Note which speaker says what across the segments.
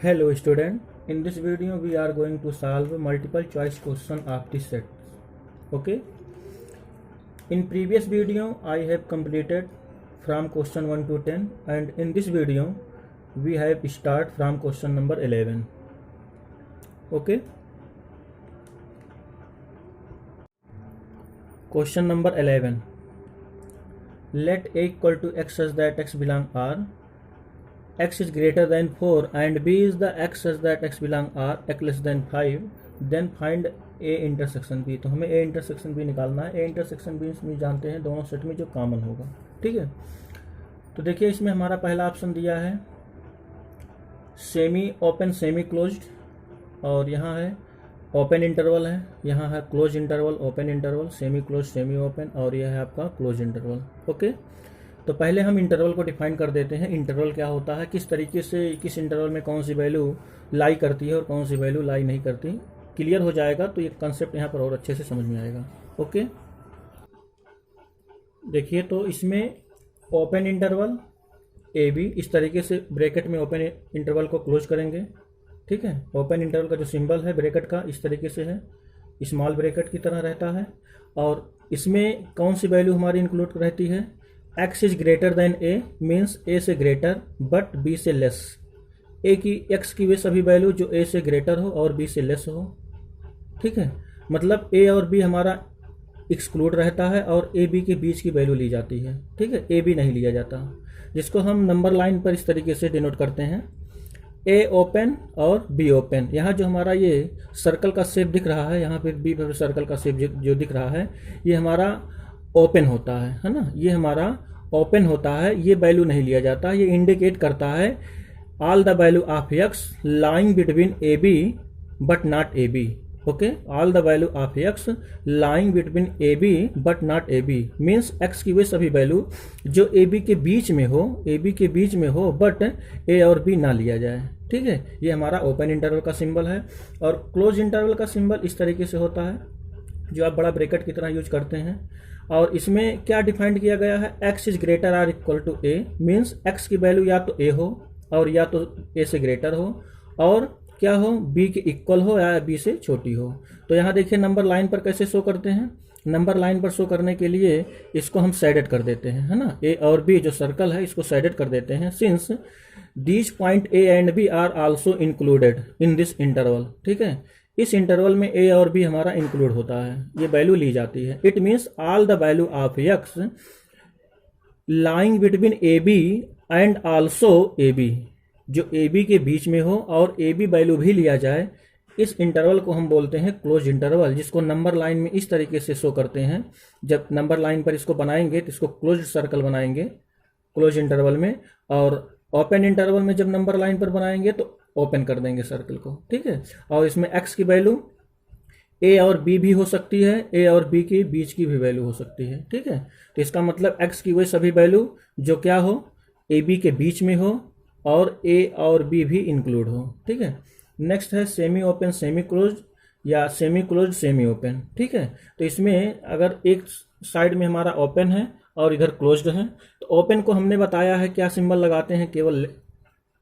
Speaker 1: Hello student, in this video we are going to solve multiple choice question of this set. Okay. In previous video I have completed from question 1 to 10 and in this video we have start from question number 11. Okay. Question number 11. Let A equal to x such that x belong R. X is greater than 4 and B is the x such that x belong R, x less than 5, then find A intersection B. तो हमें A intersection B निकालना है. A intersection B इसमें जानते हैं दोनों set में जो कॉमन होगा. ठीक है, तो देखिए इसमें हमारा पहला ऑप्शन दिया है सेमी ओपन सेमी क्लोज्ड, और यहाँ है ओपन इंटरवल है, यहाँ है close interval open interval, semi close semi open, और यह है आपका क्लोज इंटरवल. ओके, तो पहले हम इंटरवल को डिफाइन कर देते हैं. इंटरवल क्या होता है, किस तरीके से किस इंटरवल में कौन सी वैल्यू लाई करती है और कौन सी वैल्यू लाई नहीं करती. क्लियर हो जाएगा तो ये कंसेप्ट यहाँ पर और अच्छे से समझ में आएगा. ओके, देखिए तो इसमें ओपन इंटरवल ए बी, इस तरीके से ब्रैकेट में ओपन इंटरवल को क्लोज करेंगे. ठीक है, ओपन इंटरवल का जो सिंबल है ब्रैकेट का इस तरीके से है, स्मॉल ब्रैकेट की तरह रहता है. और इसमें कौन सी वैल्यू हमारी इंक्लूड रहती है, x is greater than a means a से ग्रेटर बट b से लेस. a की x की वे सभी वैल्यू जो a से ग्रेटर हो और b से लेस हो. ठीक है, मतलब a और b हमारा एक्सक्लूड रहता है और a b के बीच की वैल्यू ली जाती है. ठीक है, a b नहीं लिया जाता, जिसको हम नंबर लाइन पर इस तरीके से डिनोट करते हैं a ओपन और b ओपन. यहाँ जो हमारा ये सर्कल का शेप दिख रहा है, यहाँ पर b पर सर्कल का शेप जो दिख रहा है ये हमारा ओपन होता है ना, ये हमारा ओपन होता है. ये वैल्यू नहीं लिया जाता, ये इंडिकेट करता है all the value of x lying between A B but not A B. Okay, all the value of x lying between A B but not A B means x की वे सभी value जो A B के बीच में हो, ए B के बीच में हो but ए और बी ना लिया जाए. ठीक है, ये हमारा ओपन इंटरवल का सिंबल है. और क्लोज इंटरवल का सिंबल इस तरीके से होता है जो आप बड़ा ब्रैकेट की तरह यूज करते हैं. और इसमें क्या डिफाइंड किया गया है, x is greater or equal to a means x की वैल्यू या तो a हो और या तो a से ग्रेटर हो और क्या हो b के इक्वल हो या b से छोटी हो. तो यहाँ देखिए नंबर लाइन पर कैसे शो करते हैं. नंबर लाइन पर शो करने के लिए इसको हम साइडेड कर देते हैं, है ना. a और b जो सर्कल है इसको साइडेड कर देते हैं since these point a and b are also included in this interval. ठीक है, इस इंटरवल में a और b हमारा इंक्लूड होता है, ये वैल्यू ली जाती है. It means all the value of x lying between A B and also A B, जो ए बी के बीच में हो और ए बी वैल्यू भी लिया जाए, इस इंटरवल को हम बोलते हैं क्लोज इंटरवल, जिसको नंबर लाइन में इस तरीके से शो करते हैं. जब नंबर लाइन पर इसको बनाएंगे तो इसको क्लोज सर्कल बनाएंगे क्लोज इंटरवल में, और ओपन इंटरवल में जब नंबर लाइन पर बनाएंगे तो ओपन कर देंगे सर्कल को. ठीक है, और इसमें x की वैल्यू a और b भी हो सकती है, a और b के बीच की भी वैल्यू हो सकती है. ठीक है, तो इसका मतलब x की वही सभी वैल्यू जो क्या हो a b के बीच में हो और a और b भी इंक्लूड हो. ठीक है, नेक्स्ट है सेमी ओपन सेमी क्लोज या सेमी क्लोज सेमी ओपन. ठीक है, तो इसमें अगर एक साइड में हमारा ओपन है और इधर क्लोज्ड है, तो ओपन को हमने बताया है क्या सिंबल लगाते हैं, केवल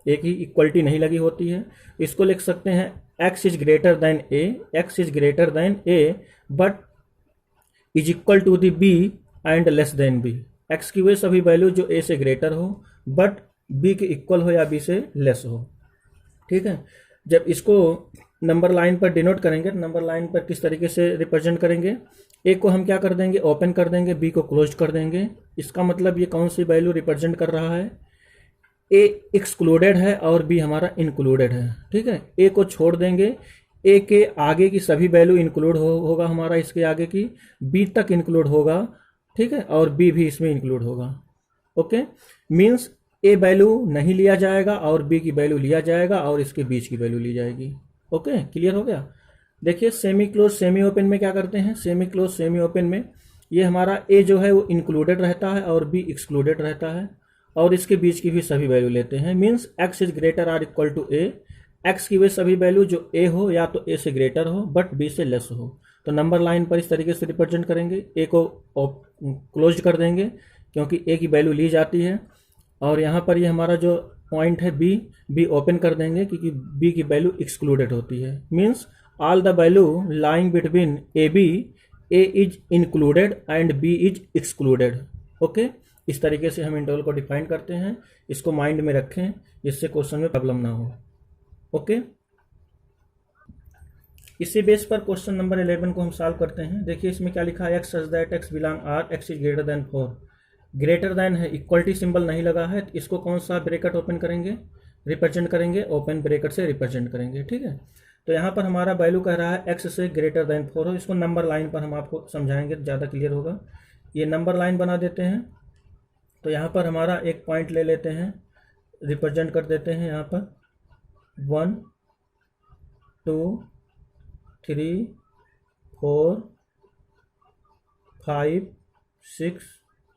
Speaker 1: एक ही इक्वलिटी नहीं लगी होती है. इसको लिख सकते हैं x is greater than a, x is greater than a but is equal to the b and less than b. x की वे सभी वैल्यू जो a से ग्रेटर हो बट b के इक्वल हो या b से लेस हो. ठीक है, जब इसको नंबर लाइन पर डिनोट करेंगे, नंबर लाइन पर किस तरीके से रिप्रेजेंट करेंगे, a को हम क्या कर देंगे ओपन कर देंगे, b को क्लोज कर देंगे. इसका मतलब ये कौन सी वैल्यू रिप्रेजेंट कर रहा है, a एक्सक्लूडेड है और b हमारा इंक्लूडेड है. ठीक है, a को छोड़ देंगे, a के आगे की सभी वैल्यू इंक्लूड होगा हमारा, इसके आगे की b तक इंक्लूड होगा. ठीक है, और b भी इसमें इंक्लूड होगा. ओके, मीन्स a वैल्यू नहीं लिया जाएगा और b की वैल्यू लिया जाएगा और इसके बीच की वैल्यू ली जाएगी. ओके, क्लियर हो गया. देखिए सेमी क्लोज सेमी ओपन में क्या करते हैं, सेमी क्लोज सेमी ओपन में ये हमारा a जो है वो इंक्लूडेड रहता है और b एक्सक्लूडेड रहता है और इसके बीच की भी सभी वैल्यू लेते हैं. Means x is greater or equal to a, x की वे सभी वैल्यू जो a हो या तो a से ग्रेटर हो बट b से लेस हो. तो नंबर लाइन पर इस तरीके से रिप्रेजेंट करेंगे, a को क्लोज कर देंगे क्योंकि a की वैल्यू ली जाती है और यहाँ पर ये हमारा जो पॉइंट है बी ओपन कर देंगे क्योंकि बी की वैल्यू एक्सक्लूडेड होती है। Means all the value lying between A B, A is included and B is excluded. Okay, इस तरीके से हम इंटरवल को डिफाइन करते हैं। इसको माइंड में रखें जिससे क्वेश्चन में प्रॉब्लम ना हो। ओके, इसी बेस पर क्वेश्चन नंबर 11 को हम सॉल्व करते हैं। देखिए इसमें क्या लिखा है, x such that x belong R, x is greater than 4। Greater than है, इक्वलिटी सिंबल नहीं लगा है, तो इसको कौन सा ब्रैकेट ओपन करेंगे, रिप्रेजेंट करेंगे, ओपन ब्रैकेट से रिप्रेजेंट करेंगे। ठीक है, तो यहाँ पर हमारा वैल्यू कह रहा है एक्स से ग्रेटर देन 4 हो। इसको नंबर लाइन पर हम आपको समझाएंगे तो ज़्यादा क्लियर होगा। ये नंबर लाइन बना देते हैं। तो यहाँ पर हमारा एक पॉइंट ले लेते हैं, रिप्रेजेंट कर देते हैं यहाँ पर 1 2 3 4 5 6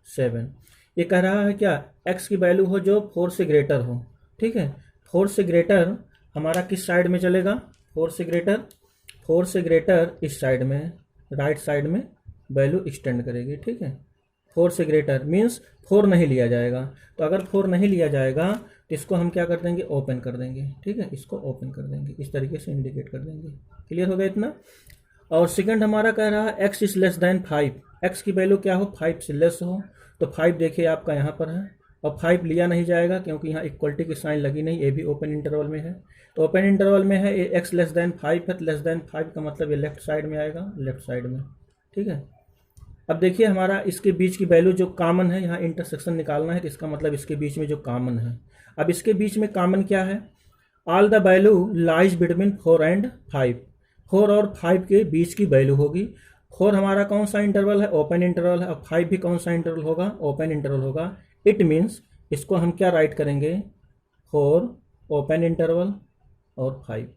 Speaker 1: 7। ये कह रहा है क्या, x की वैल्यू हो जो 4 से ग्रेटर हो। ठीक है, 4 से ग्रेटर हमारा किस साइड में चलेगा, 4 से ग्रेटर इस साइड में, राइट साइड में वैल्यू एक्सटेंड करेगी। ठीक है, 4 से ग्रेटर मीन्स 4 नहीं लिया जाएगा। तो अगर 4 नहीं लिया जाएगा तो इसको हम क्या कर देंगे, ओपन कर देंगे। ठीक है, इसको ओपन कर देंगे, इस तरीके से इंडिकेट कर देंगे। क्लियर हो गया इतना। और सेकंड हमारा कह रहा है x is less then 5, x की वैल्यू क्या हो, 5 से लेस हो। तो 5 देखिए आपका यहाँ पर है, और 5 लिया नहीं जाएगा क्योंकि यहाँ इक्वलिटी की साइन लगी नहीं, ये भी ओपन इंटरवल में है। तो ओपन इंटरवल में है, ये x लेस देन 5 है, तो लेस देन 5 का मतलब ये लेफ्ट साइड में आएगा, लेफ्ट साइड में। ठीक है, अब देखिए हमारा इसके बीच की वैल्यू जो कॉमन है, यहाँ इंटरसेक्शन निकालना है, तो इसका मतलब इसके बीच में जो कॉमन है। अब इसके बीच में कॉमन क्या है, all the value lies between 4 and 5। 4 और 5 के बीच की वैल्यू होगी। 4 हमारा कौन सा इंटरवल है, ओपन इंटरवल है, और 5 भी कौन सा इंटरवल होगा, ओपन इंटरवल होगा। इट मीन्स इसको हम क्या राइट करेंगे, 4 ओपन इंटरवल और 5।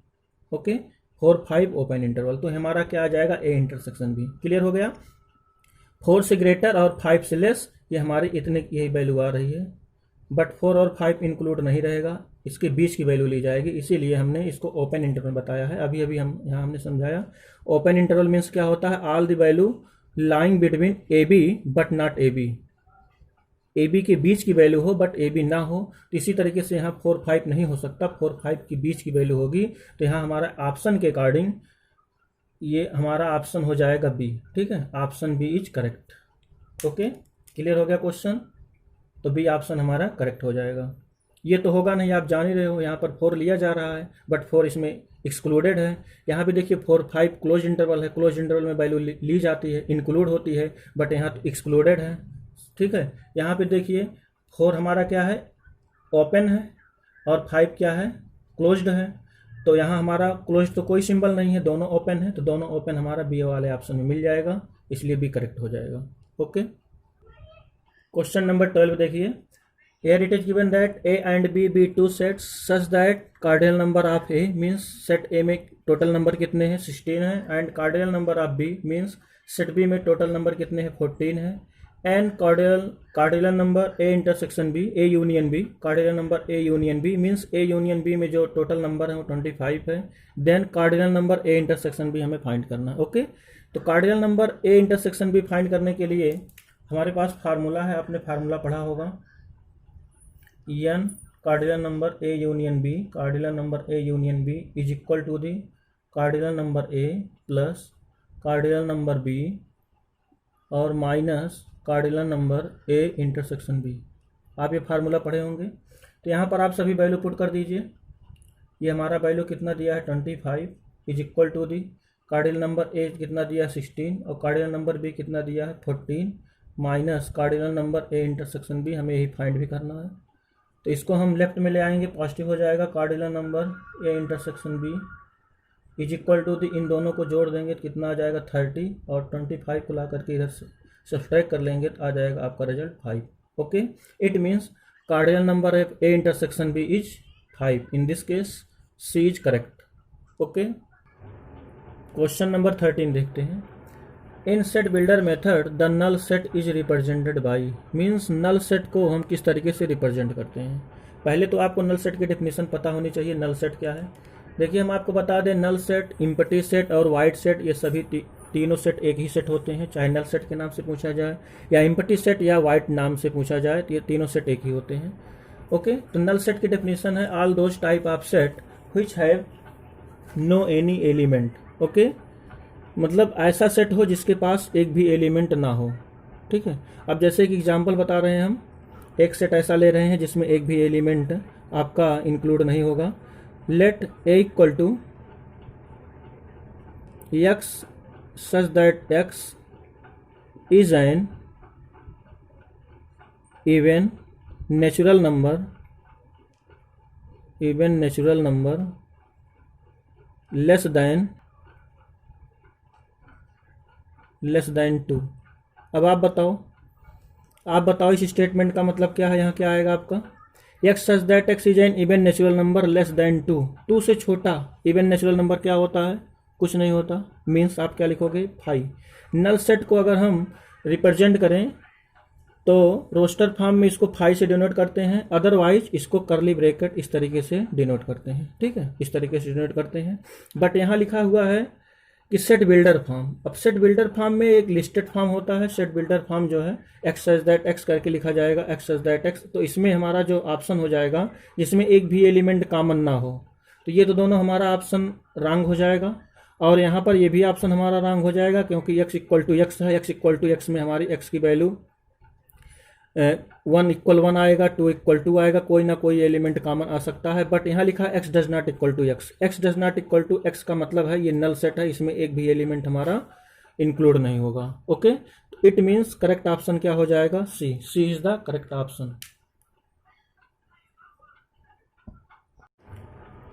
Speaker 1: ओके, 4 5 ओपन इंटरवल, तो हमारा क्या आ जाएगा, ए इंटरसेक्शन भी। क्लियर हो गया। 4 से ग्रेटर और 5 से लेस, ये हमारी इतने यही वैल्यू आ रही है, बट 4 और 5 इंक्लूड नहीं रहेगा, इसके बीच की वैल्यू ली जाएगी। इसीलिए हमने इसको ओपन इंटरवल बताया है। अभी अभी हम यहाँ हमने समझाया। ओपन इंटरवल मीन्स क्या होता है, all the value lying between A B but not A B, A B के बीच की वैल्यू हो बट ए बी ना हो। तो इसी तरीके से यहाँ 4 5 नहीं हो सकता, 4 5 के बीच की वैल्यू होगी। तो यहाँ हमारा ऑप्शन के अकॉर्डिंग ये हमारा ऑप्शन हो जाएगा बी। ठीक है, option B is correct. Okay, clear हो गया क्वेश्चन। तो बी ऑप्शन हमारा करेक्ट हो जाएगा। ये तो होगा नहीं, आप जान ही रहे हो, यहाँ पर 4 लिया जा रहा है बट 4 इसमें एक्सक्लूडेड है। यहाँ भी देखिए 4 5 क्लोज इंटरवल है, क्लोज इंटरवल में वैल्यू ली जाती है, इंक्लूड होती है, बट यहाँ तो एक्सक्लूडेड है। ठीक है, यहाँ पे देखिए 4 हमारा क्या है, ओपन है, और 5 क्या है, क्लोज्ड है। तो यहाँ हमारा क्लोज तो कोई सिंबल नहीं है, दोनों ओपन है, तो दोनों ओपन हमारा बी वाले ऑप्शन में मिल जाएगा, इसलिए बी करेक्ट हो जाएगा। ओके, क्वेश्चन नंबर 12 देखिए। Here it is given that A and B be two sets such that cardinal number of A means set A में टोटल नंबर कितने हैं, 16 है, and cardinal number of B means set B में total number कितने हैं, 14 है। And cardinal number A intersection B, A union B, cardinal number A union B means A union B में जो टोटल नंबर है वो 25 है। Then cardinal number A intersection B हमें फाइंड करना है। ओके, तो cardinal number A intersection B find करने के लिए हमारे पास फार्मूला है, आपने फार्मूला पढ़ा होगा, n cardinal number A union B, cardinal number A union B is equal to the cardinal number A plus cardinal number B और minus cardinal number A intersection B। आप ये फार्मूला पढ़े होंगे। तो यहाँ पर आप सभी वैल्यू पुट कर दीजिए। ये हमारा वैल्यू कितना दिया है, 25 is equal to the cardinal number A कितना दिया है, 16, और कार्डिनल नंबर B कितना दिया है, 14, minus cardinal number A intersection B, हमें यही फाइंड भी करना है। तो इसको हम लेफ्ट में ले आएंगे, पॉजिटिव हो जाएगा, cardinal number A intersection B is equal to the, इन दोनों को जोड़ देंगे तो कितना आ जाएगा, 30, और 25 को ला करके इधर से सब्सट्रैक्ट कर लेंगे तो आ जाएगा आपका result 5। Okay, it means cardinal number of A intersection B is 5। In this case C is correct. Okay, question number 13 देखते हैं। In set builder method the null set is represented by, means null set को हम किस तरीके से represent करते हैं। पहले तो आपको नल सेट की डेफिनेशन पता होनी चाहिए, नल सेट क्या है। देखिए हम आपको बता दें, नल सेट, इम्पटी सेट और वाइड सेट, ये सभी तीनों सेट एक ही सेट होते हैं। चाहे नल सेट के नाम से पूछा जाए या इम्पटी सेट या वाइड नाम से पूछा जाए, तो ये तीनों सेट एक ही होते हैं। ओके, तो नल सेट की डेफिनेशन है all those type of set which have no any element. Okay, मतलब ऐसा सेट हो जिसके पास एक भी एलिमेंट ना हो। ठीक है, अब जैसे कि एग्जांपल बता रहे हैं, हम एक सेट ऐसा ले रहे हैं जिसमें एक भी एलिमेंट आपका इंक्लूड नहीं होगा। Let A equal to x such that x is an even natural number less than 2। अब आप बताओ इस स्टेटमेंट का मतलब क्या है। यहाँ क्या आएगा आपका, x such that x is an even natural number less than 2। 2 से छोटा इवन नेचुरल नंबर क्या होता है, कुछ नहीं होता। मीन्स आप क्या लिखोगे, 5। नल सेट को अगर हम रिप्रेजेंट करें तो रोस्टर फॉर्म में इसको 5 से डिनोट करते हैं, अदरवाइज इसको करली ब्रैकेट इस तरीके से डिनोट करते हैं। ठीक है, इस तरीके से डिनोट करते हैं। बट यहाँ लिखा हुआ है कि सेट बिल्डर फॉर्म। अब सेट बिल्डर फॉर्म में एक लिस्टेड फॉर्म होता है। सेट बिल्डर फॉर्म जो है एक्स सच दैट एक्स करके लिखा जाएगा, एक्स सच दैट एक्स। तो इसमें हमारा जो ऑप्शन हो जाएगा जिसमें एक भी एलिमेंट कॉमन ना हो, तो ये तो दोनों हमारा ऑप्शन रॉन्ग हो जाएगा। और यहाँ पर ये भी ऑप्शन हमारा रॉन्ग हो जाएगा क्योंकि x इक्वल टू एक्स है। x इक्वल टू एक्स में हमारी x की वैल्यू 1 इक्वल 1 आएगा, 2 इक्वल 2 आएगा, कोई ना कोई एलिमेंट कॉमन आ सकता है। बट यहाँ लिखा है x does not equal to x. x does not equal to x का मतलब है ये नल सेट है, इसमें एक भी एलिमेंट हमारा इंक्लूड नहीं होगा। Okay, it means correct option क्या हो जाएगा, C is the correct option.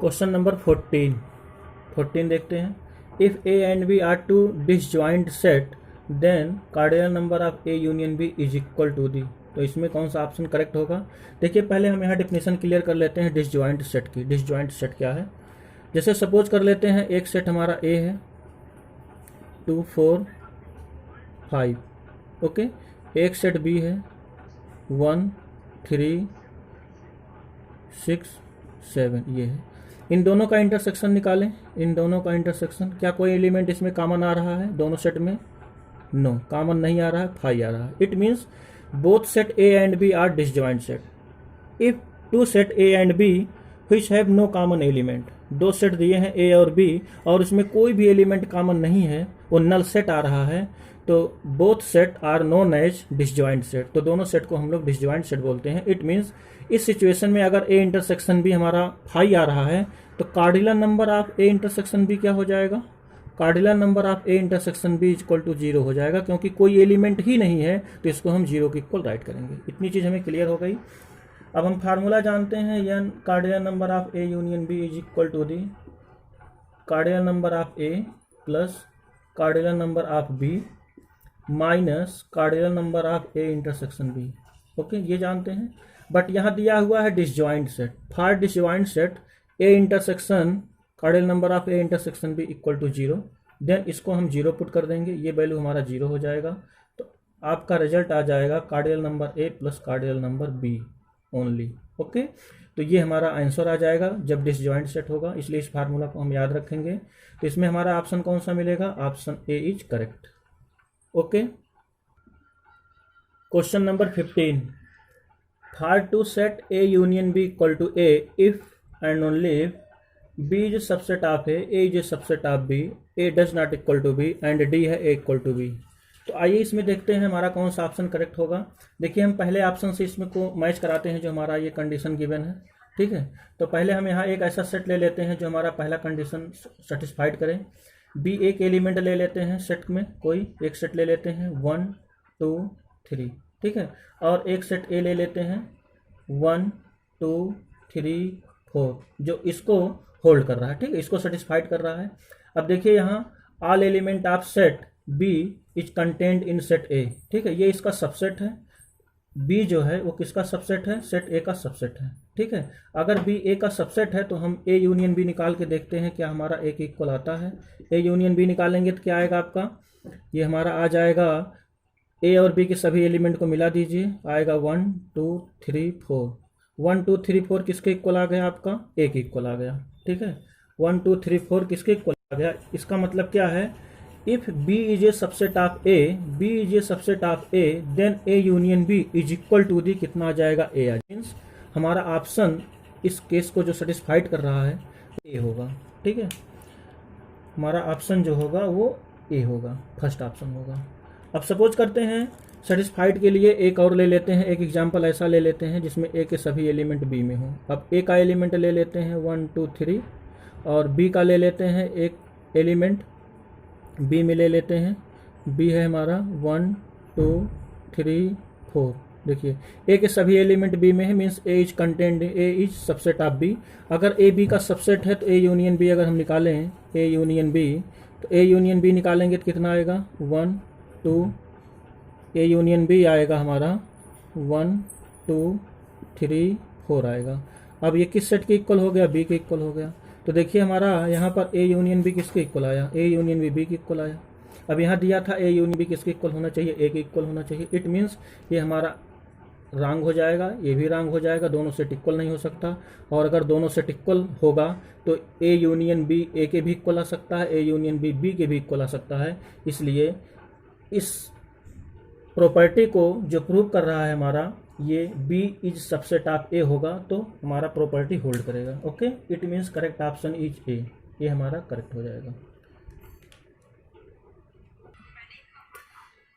Speaker 1: Question number 14 देखते हैं। If A and B are two disjoint set then cardinal number of A union B is equal to the. तो इसमें कौन सा option correct होगा। देखिए पहले हम यहाँ डेफिनेशन क्लियर कर लेते हैं डिसजॉइंट सेट की। डिसजॉइंट सेट क्या है, जैसे सपोज कर लेते हैं एक सेट हमारा ए है 2 4 5। ओके, एक सेट बी है 1 3 6 7, ये है। इन दोनों का इंटरसेक्शन निकालें। इन दोनों का इंटरसेक्शन, क्या कोई एलिमेंट इसमें कॉमन आ रहा है दोनों सेट में, नो कॉमन नहीं आ रहा है, 5 आ रहा है। It means both set A and B are disjoint set. If two set A and B which have no common element, दो सेट दिए हैं ए और बी और उसमें कोई भी एलिमेंट कॉमन नहीं है, वो नल सेट आ रहा है, तो both set are known as disjoint set. तो दोनों सेट को हम लोग डिसजॉइंट सेट बोलते हैं। इट मीन्स इस सिचुएशन में अगर ए इंटरसेक्शन बी हमारा 5 आ रहा है तो cardinal number of A intersection B क्या हो जाएगा, cardinal number of A intersection B equal to 0 हो जाएगा, क्योंकि कोई एलिमेंट ही नहीं है तो इसको हम 0 के इक्वल राइट करेंगे। इतनी चीज़ हमें क्लियर हो गई। अब हम फार्मूला जानते हैं, n cardinal number of A union B is equal to the cardinal number of A plus cardinal number of B minus cardinal number of A intersection B. Okay, ये जानते हैं। बट यहाँ दिया हुआ है disjoint set. For disjoint set A intersection cardinal number of A intersection B equal to 0, then इसको हम 0 put कर देंगे, ये वैल्यू हमारा 0 हो जाएगा। तो आपका रिजल्ट आ जाएगा cardinal number A plus cardinal number B only. Okay, तो ये हमारा आंसर आ जाएगा जब डिसजॉइंट सेट होगा, इसलिए इस फार्मूला को हम याद रखेंगे। तो इसमें हमारा ऑप्शन कौन सा मिलेगा, option A is correct. Okay, question number 15। For two set A union B equal to A if and only if B is subset of A is A subset of B, A does not equal to B and D है A equal to B. तो आइए इसमें देखते हैं हमारा कौन सा option correct होगा। देखिए हम पहले ऑप्शन से इसमें को मैच कराते हैं जो हमारा ये कंडीशन गिवन है। ठीक है, तो पहले हम यहाँ एक ऐसा सेट ले लेते हैं जो हमारा पहला कंडीशन सेटिस्फाइड करें। बी एक एलिमेंट ले लेते हैं सेट में, कोई एक सेट ले लेते हैं 1 2 3। ठीक है, और एक सेट ए ले लेते हैं 1 2 3 4 जो इसको होल्ड कर रहा है। ठीक है, इसको सेटिस्फाइड कर रहा है। अब देखिए यहाँ all element of set B is content in set A. ठीक है, ये इसका सबसेट है। बी जो है वो किसका सबसेट है, सेट ए का सबसेट है। ठीक है, अगर बी ए का सबसेट है तो हम ए यूनियन बी निकाल के देखते हैं क्या हमारा ए के इक्वल आता है। ए यूनियन बी निकालेंगे तो क्या आएगा आपका, ये हमारा आ जाएगा ए और बी के सभी एलिमेंट को मिला दीजिए, आएगा 1 2 3 4। 1 2 3 4 किसके इक्वल आ गया आपका, ए के इक्वल आ गया। ठीक है, 1 2 3 4 किसके इक्वल आ गया। इसका मतलब क्या है, if B is A subset of A, B is A subset of A, then A union B is equal to the कितना आ जाएगा, ए। मीन्स हमारा ऑप्शन इस केस को जो सेटिस्फाइड कर रहा है ए होगा। ठीक है, हमारा ऑप्शन जो होगा वो ए होगा, फर्स्ट ऑप्शन होगा। अब सपोज करते हैं सेटिस्फाइड के लिए एक और ले लेते हैं, एक एग्जांपल ऐसा ले लेते हैं जिसमें ए के सभी एलिमेंट बी में हों। अब ए का एलिमेंट ले लेते हैं 1 2 3 और बी का ले लेते हैं एक एलिमेंट बी में ले लेते हैं। बी है हमारा 1 2 3 4। देखिए ए के सभी एलिमेंट बी में है, means A is content, A is subset of B. अगर ए बी का सबसेट है तो ए यूनियन बी अगर हम निकालें ए यूनियन बी, तो ए यूनियन बी निकालेंगे तो कितना आएगा 1 2, ए यूनियन बी आएगा हमारा 1 2 3 4 आएगा। अब ये किस सेट के इक्वल हो गया, बी के इक्वल हो गया। तो देखिए हमारा यहाँ पर ए यूनियन बी किसके इक्वल आया, ए यूनियन बी के इक्वल आया। अब यहाँ दिया था ए यूनियन बी किसके इक्वल होना चाहिए, ए के इक्वल होना चाहिए। इट मीन्स ये हमारा रॉन्ग हो जाएगा, ये भी रॉन्ग हो जाएगा, दोनों सेट इक्वल नहीं हो सकता। और अगर दोनों सेट इक्वल होगा तो ए यूनियन बी ए के भी इक्वल आ सकता है, ए यूनियन बी बी के भी इक्वल आ सकता है। इसलिए इस प्रॉपर्टी को जो प्रूव कर रहा है हमारा ये बी इज सबसेट ऑफ ए होगा, तो हमारा प्रॉपर्टी होल्ड करेगा। Okay, it means correct option is a, ये हमारा करेक्ट हो जाएगा।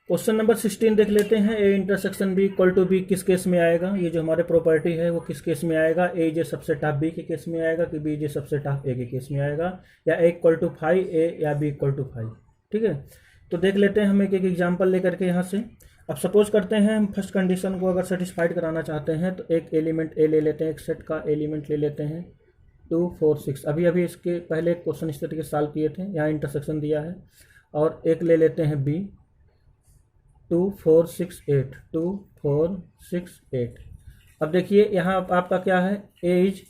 Speaker 1: क्वेश्चन नंबर 16 देख लेते हैं। A intersection B equal to B किस केस में आएगा, ये जो हमारे प्रॉपर्टी है वो किस केस में आएगा, ए जे सबसेट ऑफ बी के केस में आएगा कि बी जे सबसेट ऑफ ए के केस में आएगा, या ए इक्वल टू 5 ए या बी इक्वल टू 5। ठीक है, तो देख लेते हैं हम एक एग्जाम्पल लेकर के यहाँ से। अब सपोज करते हैं हम फर्स्ट कंडीशन को अगर सेटिस्फाइड कराना चाहते हैं तो एक एलिमेंट ए ले लेते हैं, एक सेट का एलिमेंट ले लेते हैं 2 4 6। अभी इसके पहले क्वेश्चन इस तरीके से सॉल्व किए थे, यहाँ इंटरसेक्शन दिया है। और एक ले लेते हैं बी 2 4 6 8 2 4 6 8। अब देखिए यहाँ आपका क्या है, A is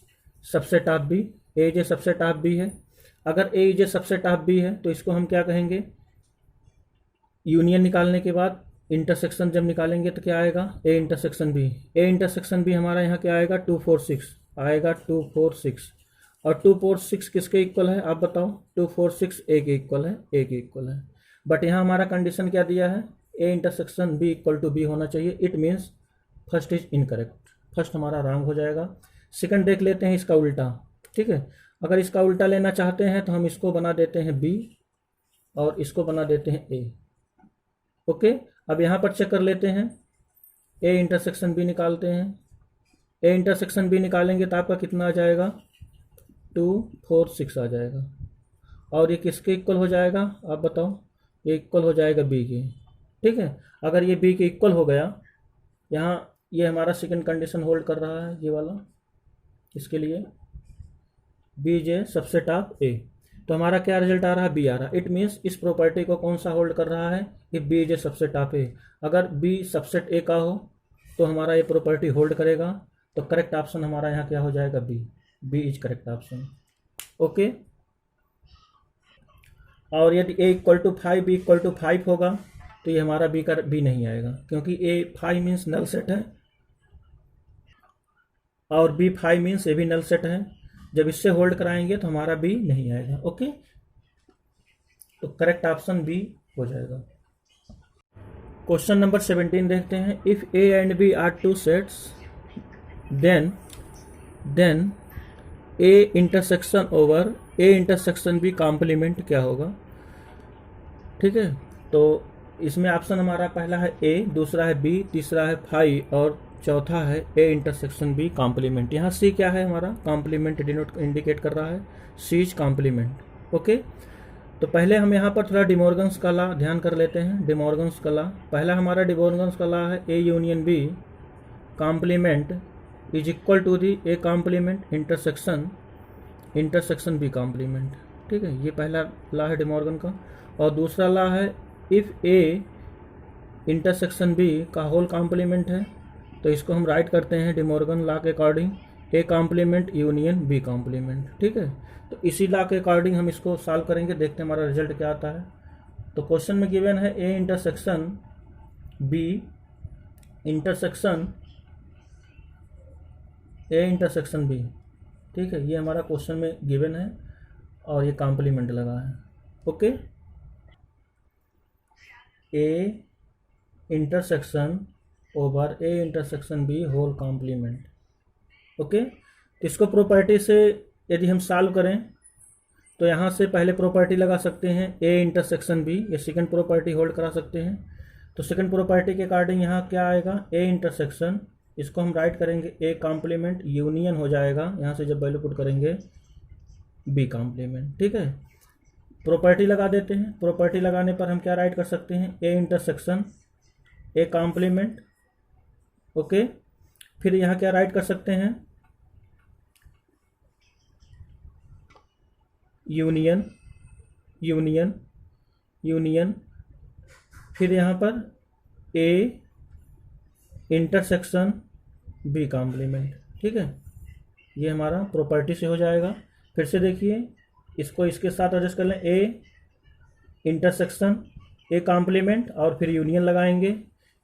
Speaker 1: subset of B, A is A subset of B है। अगर A is A subset of B है तो इसको हम क्या कहेंगे, यूनियन निकालने के बाद इंटरसेक्शन जब निकालेंगे तो क्या आएगा, A intersection B. A intersection B हमारा यहाँ क्या आएगा 2 4 6 आएगा, 2 4 6। और 2 4 6 किसके इक्वल है आप बताओ, 2 4 6 ए के इक्वल है, ए के इक्वल है। बट यहाँ हमारा कंडीशन क्या दिया है, A intersection B equal to B होना चाहिए। It means first is incorrect, first हमारा रॉन्ग हो जाएगा। सेकंड देख लेते हैं इसका उल्टा। ठीक है, अगर इसका उल्टा लेना चाहते हैं तो हम इसको बना देते हैं बी और इसको बना देते हैं ए। ओके, अब यहाँ पर चेक कर लेते हैं, ए इंटरसेक्शन बी निकालते हैं। ए इंटरसेक्शन बी निकालेंगे तो आपका कितना आ जाएगा 2 4 6 आ जाएगा। और ये किसके इक्वल हो जाएगा आप बताओ, ये इक्वल हो जाएगा बी के। ठीक है, अगर ये बी के इक्वल हो गया, यहाँ ये हमारा सेकंड कंडीशन होल्ड कर रहा है ये वाला, इसके लिए बी जे सबसेट ऑफ ए, तो हमारा क्या रिजल्ट आ रहा है, बी आ रहा है। इट मीन्स इस प्रॉपर्टी को कौन सा होल्ड कर रहा है, कि B is A subset of A. अगर बी सबसेट ए का हो तो हमारा ये प्रॉपर्टी होल्ड करेगा। तो करेक्ट ऑप्शन हमारा यहाँ क्या हो जाएगा, B, B is correct option. Okay, और यदि A equal to 5 B equal to 5 होगा तो ये हमारा बी का बी नहीं आएगा, क्योंकि ए 5 मीन्स नल सेट है और बी 5 मीन्स ए भी नल सेट है। जब इससे होल्ड कराएंगे तो हमारा बी नहीं आएगा। ओके, तो करेक्ट ऑप्शन बी हो जाएगा। क्वेश्चन नंबर 17 देखते हैं। If A and B are two sets then A intersection over A intersection B complement क्या होगा। ठीक है, तो इसमें ऑप्शन हमारा पहला है ए, दूसरा है बी, तीसरा है 5 और चौथा है ए इंटरसेक्शन बी कॉम्प्लीमेंट। यहाँ सी क्या है हमारा, कॉम्प्लीमेंट डिनोट इंडिकेट कर रहा है, सी इज कॉम्प्लीमेंट। ओके, तो पहले हम यहाँ पर थोड़ा डिमॉर्गन्स का लॉ ध्यान कर लेते हैं। डिमॉर्गन्स का लॉ, पहला हमारा डिमॉर्गन्स का लॉ है A union B complement is equal to the A complement intersection B complement. ठीक है, ये पहला लॉ है डिमॉर्गन का। और दूसरा लॉ है इफ ए इंटरसेक्शन बी का होल कॉम्प्लीमेंट है तो इसको हम राइट करते हैं डिमॉर्गन लॉ के according A complement union B complement. ठीक है, तो इसी लॉ के अकॉर्डिंग हम इसको सॉल्व करेंगे, देखते हैं हमारा रिजल्ट क्या आता है। तो क्वेश्चन में गिवन है A intersection B intersection B. ठीक है, ये हमारा क्वेश्चन में गिवन है और ये कॉम्प्लीमेंट लगा है। Okay, A intersection over A intersection B whole complement. Okay, तो इसको प्रॉपर्टी से यदि हम सॉल्व करें तो यहाँ से पहले प्रॉपर्टी लगा सकते हैं ए इंटरसेक्शन बी, ये सेकंड प्रॉपर्टी होल्ड करा सकते हैं। तो सेकंड प्रॉपर्टी के अकॉर्डिंग यहाँ क्या आएगा, ए इंटरसेक्शन, इसको हम राइट करेंगे ए कॉम्प्लीमेंट, यूनियन हो जाएगा यहाँ से जब वैल्यू पुट करेंगे बी कॉम्प्लीमेंट। ठीक है, प्रॉपर्टी लगा देते हैं। प्रॉपर्टी लगाने पर हम क्या राइट कर सकते हैं, A intersection A complement. Okay, फिर यहाँ क्या राइट कर सकते हैं, यूनियन यूनियन यूनियन, फिर यहाँ पर ए इंटरसेक्शन बी कॉम्प्लीमेंट। ठीक है, ये हमारा प्रॉपर्टी से हो जाएगा। फिर से देखिए, इसको इसके साथ एडजस्ट कर लें, ए इंटरसेक्शन ए कॉम्प्लीमेंट और फिर यूनियन लगाएंगे,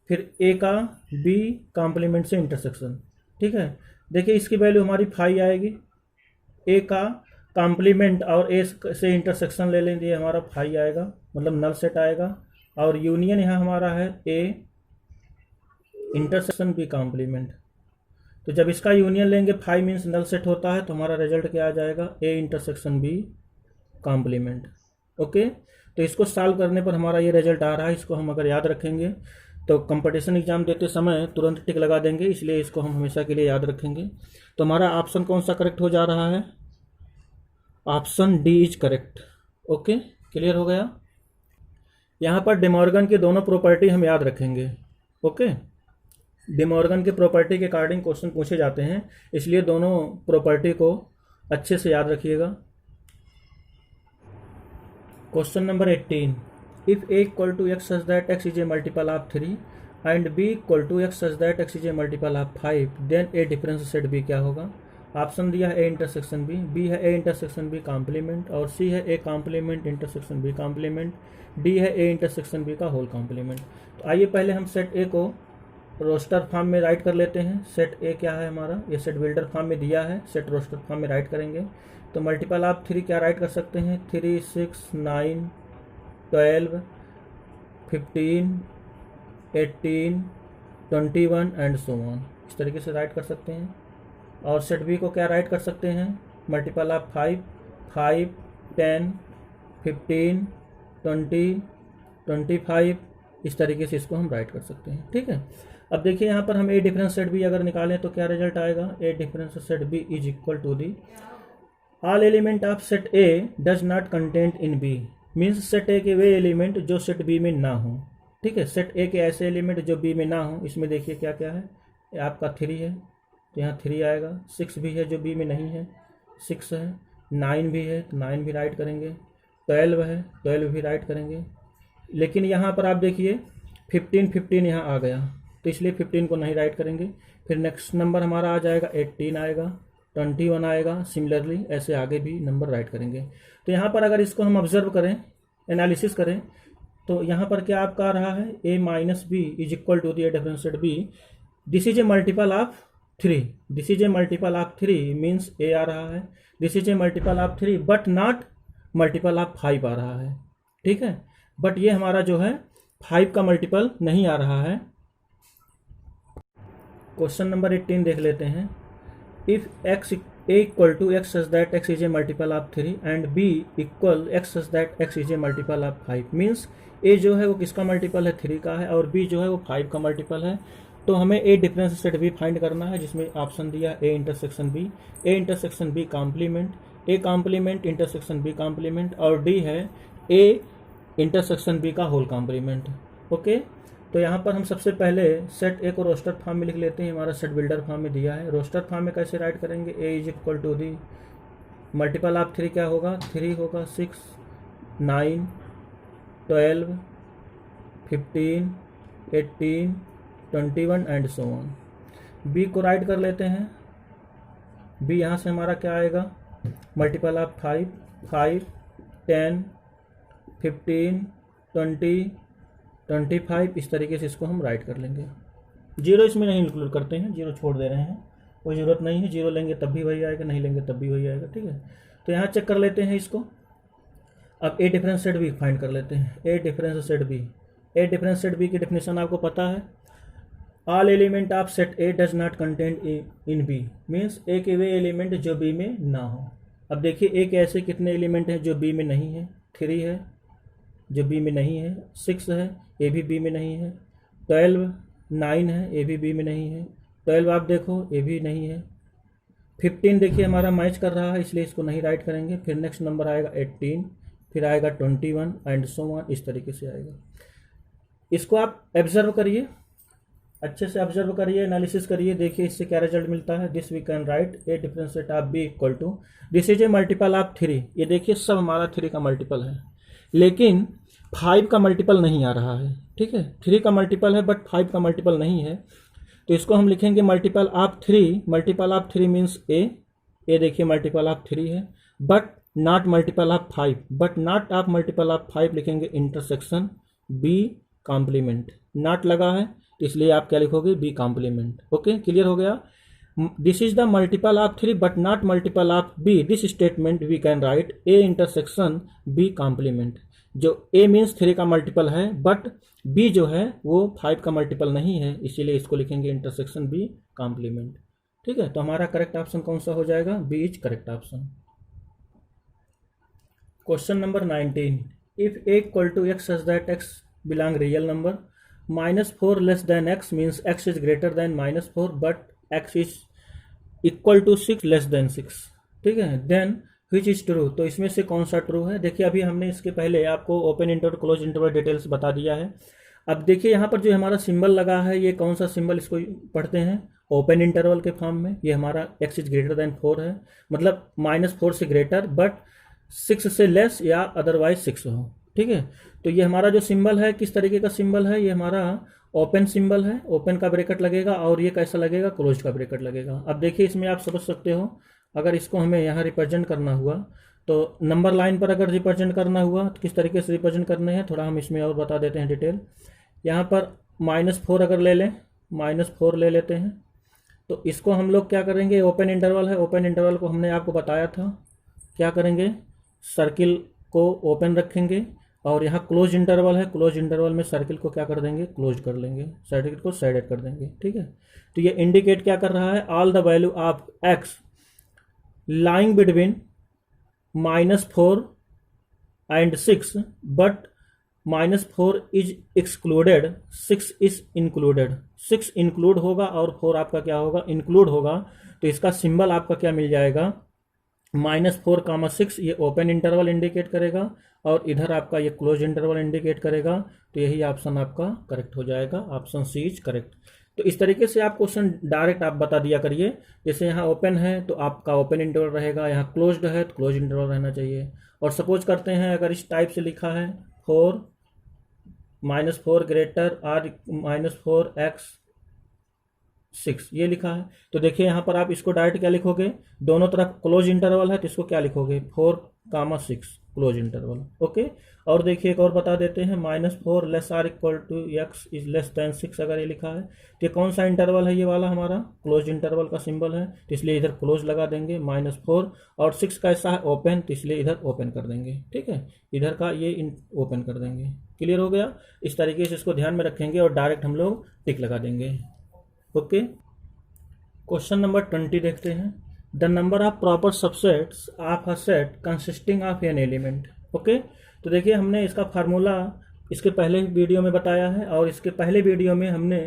Speaker 1: फिर ए का बी कॉम्प्लीमेंट से इंटरसेक्शन। ठीक है, देखिए इसकी वैल्यू हमारी 5 आएगी, ए का कॉम्प्लीमेंट और ए से इंटरसेक्शन ले लेंगे, ये हमारा 5 आएगा, मतलब नल सेट आएगा। और यूनियन यहाँ हमारा है ए इंटरसेक्शन बी कॉम्प्लीमेंट। तो जब इसका यूनियन लेंगे 5 मीन्स नल सेट होता है, तो हमारा रिजल्ट क्या आ जाएगा, A intersection B complement. Okay, तो इसको सॉल्व करने पर हमारा ये रिजल्ट आ रहा है। इसको हम अगर याद रखेंगे तो कंपटीशन एग्जाम देते समय तुरंत टिक लगा देंगे, इसलिए इसको हम हमेशा के लिए याद रखेंगे। तो हमारा ऑप्शन कौन सा करेक्ट हो जा रहा है, option D is correct. Okay, clear हो गया। यहाँ पर डिमॉर्गन की दोनों प्रॉपर्टी हम याद रखेंगे। ओके, डिमॉर्गन के प्रॉपर्टी के अकॉर्डिंग क्वेश्चन पूछे जाते हैं, इसलिए दोनों प्रॉपर्टी को अच्छे से याद रखिएगा। Question number 18, if A equal to x such that x is a multiple of 3 and B equal to x such that x is a multiple of 5, then A difference set B क्या होगा। Option दिया है A intersection B है A intersection B complement, और C है A complement intersection B complement, D है A intersection B का whole complement. तो आइए पहले हम सेट ए को रोस्टर फॉर्म में राइट कर लेते हैं। सेट ए क्या है हमारा, ये सेट बिल्डर फॉर्म में दिया है, सेट रोस्टर फॉर्म में राइट करेंगे। तो मल्टीपल ऑफ 3 क्या राइट कर सकते हैं, 3, 6, 9, 12, 15, 18, 21 एंड सो ऑन, इस तरीके से राइट कर सकते हैं। और सेट बी को क्या राइट कर सकते हैं, मल्टीपल ऑफ 5, 5, 10, 15, 20, 25, इस तरीके से इसको हम राइट कर सकते हैं। ठीक है, अब देखिए यहाँ पर हम ए डिफरेंस सेट बी अगर निकालें तो क्या रिजल्ट आएगा, A difference set B is equal to the all element of set A does not content in B, means set A के वे एलिमेंट जो सेट बी में ना हो। ठीक है, सेट ए के ऐसे एलिमेंट जो बी में ना हो। इसमें देखिए क्या क्या है, आपका 3 है तो यहाँ 3 आएगा, 6 भी है जो बी में नहीं है, 6 है, 9 भी है तो 9 भी राइट करेंगे, 12 है 12 भी राइट करेंगे। लेकिन यहाँ पर आप देखिए 15 यहाँ आ गया, तो इसलिए 15 को नहीं राइट करेंगे। फिर नेक्स्ट नंबर हमारा आ जाएगा 18 आएगा, 21 आएगा, सिमिलरली ऐसे आगे भी नंबर राइट करेंगे। तो यहाँ पर अगर इसको हम ऑब्जर्व करें, एनालिसिस करें, तो यहाँ पर क्या आपका आ रहा है, A minus B is equal to the difference set B, this is a multiple of 3, this is a multiple of 3 means A आ रहा है, this is a multiple of 3 but not multiple of 5 आ रहा है। ठीक है, but ये हमारा जो है 5 का मल्टीपल नहीं आ रहा है। क्वेश्चन नंबर 18 देख लेते हैं, if X A equal to x such that x is a multiple of 3 and B equal X such that x is a multiple of 5, means A जो है वो किसका मल्टीपल है, 3 का है, और बी जो है वो 5 का मल्टीपल है। तो हमें A difference set B find करना है, जिसमें ऑप्शन दिया A intersection B, A intersection B complement, A complement intersection B complement, और डी है ए इंटरसेक्शन बी का होल कॉम्प्लीमेंट। ओके, तो यहाँ पर हम सबसे पहले सेट ए को रोस्टर फॉर्म में लिख लेते हैं, हमारा सेट बिल्डर फॉर्म में दिया है। रोस्टर फॉर्म में कैसे राइट करेंगे, A is equal to the multiple of 3 क्या होगा, 3 होगा, 6, 9, 12, 15, 18, 21 एंड सो ऑन। बी को राइट कर लेते हैं, बी यहाँ से हमारा क्या आएगा, मल्टीपल ऑफ 5, 5, 10, 15, 20, 25, इस तरीके से इसको हम राइट कर लेंगे। जीरो इसमें नहीं इंक्लूड करते हैं, जीरो छोड़ दे रहे हैं, कोई ज़रूरत नहीं है, जीरो लेंगे तब भी वही आएगा, नहीं लेंगे तब भी वही आएगा। ठीक है, तो यहाँ चेक कर लेते हैं इसको। अब A difference set B find कर लेते हैं, A difference set B. A difference set B की डेफिनेशन आपको पता है, all element of set A does not contain in B, means A के वे एलिमेंट जो बी में ना हो। अब देखिए ए के ऐसे कितने एलिमेंट हैं जो बी में नहीं है, 3 है जो बी में नहीं है, 6 है ए भी बी में नहीं है, 12 9 है ए भी बी में नहीं है, 12 आप देखो ए भी नहीं है, 15 देखिए हमारा मैच कर रहा है इसलिए इसको नहीं राइट करेंगे। फिर नेक्स्ट नंबर आएगा 18, फिर आएगा 21 एंड सो ऑन, इस तरीके से आएगा। इसको आप ऑब्जर्व करिए, अच्छे से ऑब्जर्व करिए, एनालिसिस करिए, देखिए इससे क्या रिजल्ट मिलता है। This we can write A differentiate of B equal to, this is a multiple of 3। ये देखिए सब हमारा 3 का मल्टीपल है, लेकिन 5 का मल्टीपल नहीं आ रहा है, ठीक है। 3 का मल्टीपल है बट 5 का मल्टीपल नहीं है, तो इसको हम लिखेंगे multiple of 3। Multiple of 3 means A देखिए मल्टीपल ऑफ 3 है, but not multiple of 5, but not of multiple of 5 लिखेंगे इंटरसेक्शन बी कॉम्प्लीमेंट, नॉट लगा है तो इसलिए आप क्या लिखोगे बी कॉम्प्लीमेंट। ओके, क्लियर हो गया। This is the multiple of 3 but not multiple of B, this statement we can write A intersection B complement. जो ए मीन्स 3 का मल्टीपल है बट बी जो है वो 5 का मल्टीपल नहीं है, इसीलिए इसको लिखेंगे इंटरसेक्शन बी कॉम्प्लीमेंट। ठीक है, तो हमारा करेक्ट ऑप्शन कौन सा हो जाएगा, B is correct option. Question number 19, if A equal to x such that x belong real number, -4 less than x means x is greater than -4 but x is equal to 6 less than 6, ठीक है, then which is true. तो इसमें से कौन सा true है। देखिए अभी हमने इसके पहले आपको open interval close interval details बता दिया है। अब देखिए यहाँ पर जो हमारा सिंबल लगा है ये कौन सा सिंबल, इसको पढ़ते हैं ओपन इंटरवल के फॉर्म में। ये हमारा एक्स इज ग्रेटर देन 4 है, मतलब -4 से ग्रेटर बट 6 से लेस या अदरवाइज 6 हो, ठीक है। तो ये हमारा जो सिंबल है किस तरीके का सिंबल है, ये हमारा ओपन सिंबल है, ओपन का ब्रैकेट लगेगा, और ये कैसा लगेगा, क्लोज का ब्रैकेट लगेगा। अब देखिए इसमें आप समझ सकते हो, अगर इसको हमें यहाँ रिप्रेजेंट करना हुआ तो नंबर लाइन पर अगर रिप्रेजेंट करना हुआ तो किस तरीके से रिप्रेजेंट करने हैं, थोड़ा हम इसमें और बता देते हैं डिटेल। यहाँ पर -4 अगर ले लें, -4 ले लेते हैं, तो इसको हम लोग क्या करेंगे, ओपन इंटरवल है, ओपन इंटरवल को हमने आपको बताया था क्या करेंगे, सर्किल को ओपन रखेंगे, और यहाँ क्लोज इंटरवल है, क्लोज इंटरवल में सर्किल को क्या कर देंगे, क्लोज कर लेंगे, सर्किल को साइडेड कर देंगे, ठीक है। तो ये इंडिकेट क्या कर रहा है, all the value of x lying between -4 and 6 but -4 is excluded, 6 is included, 6 include होगा और 4 आपका क्या होगा, include होगा। तो इसका सिंबल आपका क्या मिल जाएगा, -4, 6, ये ओपन इंटरवल इंडिकेट करेगा और इधर आपका ये क्लोज इंटरवल इंडिकेट करेगा। तो यही ऑप्शन आपका करेक्ट हो जाएगा, ऑप्शन सी इज करेक्ट। तो इस तरीके से आप क्वेश्चन डायरेक्ट आप बता दिया करिए, जैसे यहाँ ओपन है तो आपका ओपन इंटरवल रहेगा, यहाँ क्लोज्ड है तो क्लोज इंटरवल रहना चाहिए। और सपोज करते हैं अगर इस टाइप से लिखा है 4 -4 ग्रेटर और -4 x 6 ये लिखा है, तो देखिए यहाँ पर आप इसको डायरेक्ट क्या लिखोगे, दोनों तरफ क्लोज इंटरवल है तो इसको क्या लिखोगे 4, 6 क्लोज इंटरवल। ओके, और देखिए एक और बता देते हैं, -4 less or equal to x is less than 6 अगर ये लिखा है तो ये कौन सा इंटरवल है, ये वाला हमारा क्लोज इंटरवल का सिंबल है, तो इसलिए इधर क्लोज लगा देंगे, -4 और 6 कैसा है ओपन, तो इसलिए इधर ओपन कर देंगे, ठीक है, इधर का ये ओपन कर देंगे। क्लियर हो गया, इस तरीके से इसको ध्यान में रखेंगे और डायरेक्ट हम लोग टिक लगा देंगे। ओके, क्वेश्चन नंबर 20 देखते हैं, the number of proper subsets of a set consisting of an element. Okay, तो देखिए हमने इसका फार्मूला इसके पहले वीडियो में बताया है, और इसके पहले वीडियो में हमने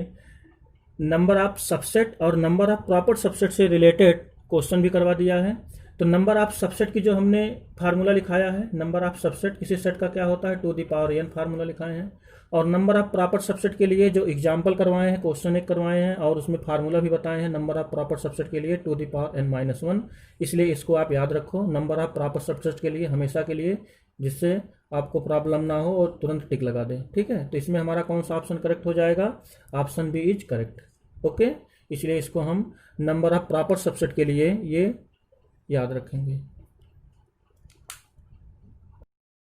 Speaker 1: नंबर ऑफ सबसेट और नंबर ऑफ प्रॉपर सबसेट से रिलेटेड क्वेश्चन भी करवा दिया है। तो नंबर ऑफ सबसेट की जो हमने फार्मूला लिखाया है, नंबर ऑफ सबसेट किसी सेट का क्या होता है, 2n फार्मूला लिखाए हैं, और नंबर ऑफ प्रॉपर सबसेट के लिए जो एग्जाम्पल करवाए हैं, क्वेश्चन एक करवाए हैं और उसमें फार्मूला भी बताए हैं नंबर ऑफ प्रॉपर सबसेट के लिए 2n-1, इसलिए इसको आप याद रखो नंबर ऑफ प्रॉपर सबसेट के लिए हमेशा के लिए, जिससे आपको प्रॉब्लम ना हो और तुरंत टिक लगा दें, ठीक है। तो इसमें हमारा कौन सा ऑप्शन करेक्ट हो जाएगा, option B is correct. Okay, इसलिए इसको हम नंबर ऑफ प्रॉपर सबसेट के लिए ये याद रखेंगे।